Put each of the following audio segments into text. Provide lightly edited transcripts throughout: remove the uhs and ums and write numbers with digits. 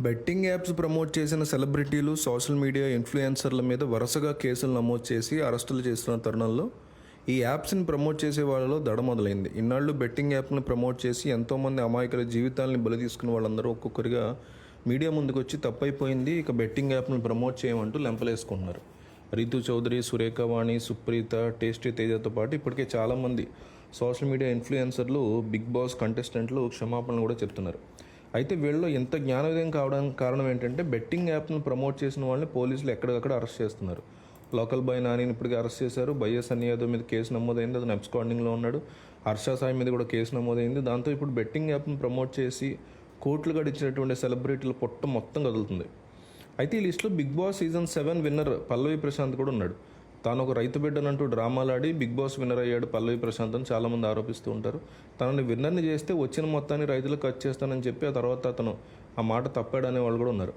Betting apps promote చేసిన సెలబ్రిటీలు, social media ఇన్ఫ్లుయెన్సర్ల మీద వరుసగా కేసులు నమోదు చేసి అరెస్టులు చేస్తున్న తరుణంలో ఈ యాప్స్ని ప్రమోట్ చేసే వాళ్ళలో దడ మొదలైంది. ఇన్నాళ్ళు బెట్టింగ్ యాప్ని ప్రమోట్ చేసి ఎంతోమంది అమాయకుల జీవితాలని బలి తీసుకున్న వాళ్ళందరూ ఒక్కొక్కరిగా మీడియా ముందుకు వచ్చి తప్పైపోయింది, ఇక బెట్టింగ్ యాప్ని ప్రమోట్ చేయమంటూ లెంపలేసుకుంటున్నారు. రీతు చౌదరి, సురేఖ వాణి, సుప్రీత, టేస్టీ తేజతో పాటు ఇప్పటికే చాలామంది సోషల్ మీడియా ఇన్ఫ్లుయెన్సర్లు, బిగ్ బాస్ కంటెస్టెంట్లు క్షమాపణలు కూడా చెప్తున్నారు. అయితే వీళ్ళలో ఎంత జ్ఞానోదయం కావడానికి కారణం ఏంటంటే బెట్టింగ్ యాప్ను ప్రమోట్ చేసిన వాళ్ళని పోలీసులు ఎక్కడికక్కడ అరెస్ట్ చేస్తున్నారు. లోకల్ బాయ్ నానిని ఇప్పటికీ అరెస్ట్ చేశారు. బయ్యస్ అన్ని యాదవ్ మీద కేసు నమోదైంది, అతను అబ్స్కాండింగ్లో ఉన్నాడు. హర్ష సాయి మీద కూడా కేసు నమోదైంది. దాంతో ఇప్పుడు బెట్టింగ్ యాప్ను ప్రమోట్ చేసి కోట్లు గడించినటువంటి సెలబ్రిటీల పొట్ట మొత్తం కదులుతుంది. అయితే ఈ లిస్టులో బిగ్ బాస్ సీజన్ 7 విన్నర్ పల్లవి ప్రశాంత్ కూడా ఉన్నాడు. తాను ఒక రైతు బిడ్డనంటూ డ్రామాలాడి బిగ్ బాస్ విన్నర్ అయ్యాడు పల్లవి ప్రశాంత్ అని చాలామంది ఆరోపిస్తూ ఉంటారు. తనని విన్నర్ని చేస్తే వచ్చిన మొత్తాన్ని రైతులకు ఖర్చు చేస్తానని చెప్పి ఆ తర్వాత అతను ఆ మాట తప్పాడనే వాళ్ళు కూడా ఉన్నారు.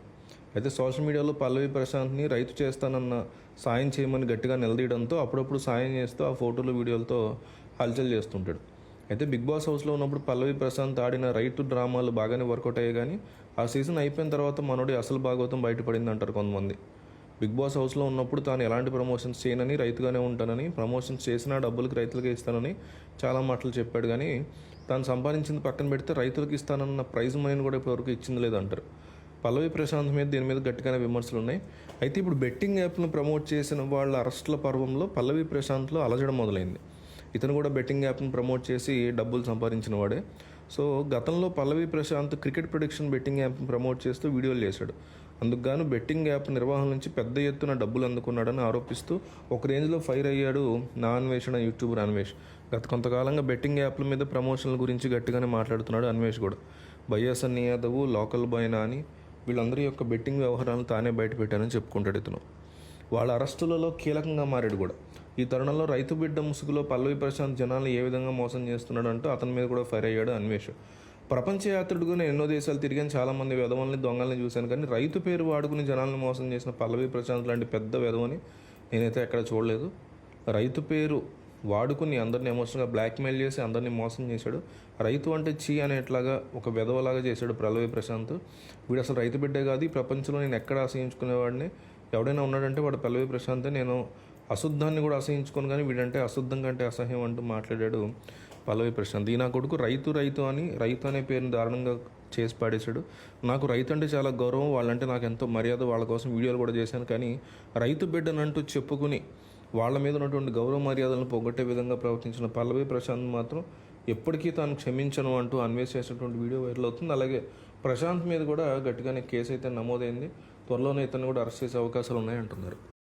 అయితే సోషల్ మీడియాలో పల్లవి ప్రశాంత్ని రైతు చేస్తానన్న సాయం చేయమని గట్టిగా నిలదీయడంతో అప్పుడప్పుడు సాయం చేస్తూ ఆ ఫోటోలు, వీడియోలతో హల్చల్ చేస్తుంటాడు. అయితే బిగ్ బాస్ హౌస్లో ఉన్నప్పుడు పల్లవి ప్రశాంత్ ఆడిన రైతు డ్రామాలు బాగానే వర్కౌట్ అయ్యాయి, కానీ ఆ సీజన్ అయిపోయిన తర్వాత మనోడి అసలు భాగవతం బయటపడింది అంటారు కొంతమంది. బిగ్ బాస్ హౌస్లో ఉన్నప్పుడు తాను ఎలాంటి ప్రమోషన్స్ చేయనని, రైతుగానే ఉంటానని, ప్రమోషన్స్ చేసినా డబ్బులకి రైతులకే ఇస్తానని చాలా మాటలు చెప్పాడు. కానీ తాను సంపాదించింది పక్కన పెడితే రైతులకు ఇస్తానన్న ప్రైజ్ మనీని కూడా ఇప్పటివరకు ఇచ్చింది లేదంటారు. పల్లవి ప్రశాంత్ మీద దీని మీద గట్టిగానే విమర్శలు ఉన్నాయి. అయితే ఇప్పుడు బెట్టింగ్ యాప్ను ప్రమోట్ చేసిన వాళ్ళ అరెస్టుల పర్వంలో పల్లవి ప్రశాంత్లో అలజడం మొదలైంది. ఇతను కూడా బెట్టింగ్ యాప్ను ప్రమోట్ చేసి డబ్బులు సంపాదించిన వాడే. సో గతంలో పల్లవి ప్రశాంత్ క్రికెట్ ప్రిడిక్షన్ బెట్టింగ్ యాప్ను ప్రమోట్ చేస్తూ వీడియోలు చేశాడు. అందుకు గాను బెట్టింగ్ యాప్ నిర్వహణ నుంచి పెద్ద ఎత్తున డబ్బులు అందుకున్నాడని ఆరోపిస్తూ ఒక రేంజ్లో ఫైర్ అయ్యాడు నా అన్వేషణ యూట్యూబర్ అన్వేష్. గత కొంతకాలంగా బెట్టింగ్ యాప్ల మీద ప్రమోషన్ల గురించి గట్టిగానే మాట్లాడుతున్నాడు అన్వేష్ కూడా. బయ్యాస్ అన్ని యాదవ్, లోకల్ బాయ్ నాని వీళ్ళందరి యొక్క బెట్టింగ్ వ్యవహారాలను తానే బయటపెట్టానని చెప్పుకుంటాడు ఇతను. వాళ్ళ అరెస్టులలో కీలకంగా మారాడు కూడా. ఈ తరుణంలో రైతు బిడ్డ ముసుగులో పల్లవి ప్రశాంత్ జనాలను ఏ విధంగా మోసం చేస్తున్నాడు అంటూ అతని మీద కూడా ఫైర్ అయ్యాడు అన్వేష్. ప్రపంచ యాత్రికుగా నేను ఎన్నో దేశాలు తిరిగాను, చాలామంది వెధవల్ని, దొంగల్ని చూశాను, కానీ రైతు పేరు వాడుకుని జనాలను మోసం చేసిన పల్లవి ప్రశాంత్ లాంటి పెద్ద వెధవని నేనైతే ఎక్కడ చూడలేదు. రైతు పేరు వాడుకుని అందరిని ఎమోషనల్గా బ్లాక్మెయిల్ చేసి అందరినీ మోసం చేశాడు. రైతు అంటే చీ అనేట్లాగా ఒక వెధవలాగా చేశాడు పల్లవి ప్రశాంత్. వీడు అసలు రైతు బిడ్డే కాదు, ఈ ప్రపంచంలో నేను ఎక్కడ అసహించుకునేవాడిని ఎవడైనా ఉన్నాడంటే వాడు పల్లవి ప్రశాంతే. నేను అశుద్ధాన్ని కూడా అసహించుకోను, కానీ వీడంటే అశుద్ధం కంటే అసహ్యం అంటూ మాట్లాడాడు పల్లవి ప్రశాంత్. ఈ నా కొడుకు రైతు అని రైతు అనే పేరుని దారుణంగా చేసి పాడేశాడు. నాకు రైతు అంటే చాలా గౌరవం, వాళ్ళంటే నాకు ఎంతో మర్యాద, వాళ్ళ కోసం వీడియోలు కూడా చేశాను, కానీ రైతు బిడ్డనంటూ చెప్పుకుని వాళ్ళ మీద ఉన్నటువంటి గౌరవ మర్యాదలను పోగొట్టే విధంగా ప్రవర్తించిన పల్లవి ప్రశాంత్ మాత్రం ఎప్పటికీ తాను క్షమించను అంటూ అన్వేష్ చేసినటువంటి వీడియో వైరల్ అవుతుంది. అలాగే ప్రశాంత్ మీద కూడా గట్టిగానే కేసు అయితే నమోదైంది. త్వరలోనే ఇతను కూడా అరెస్ట్ చేసే అవకాశాలు ఉన్నాయంటున్నారు.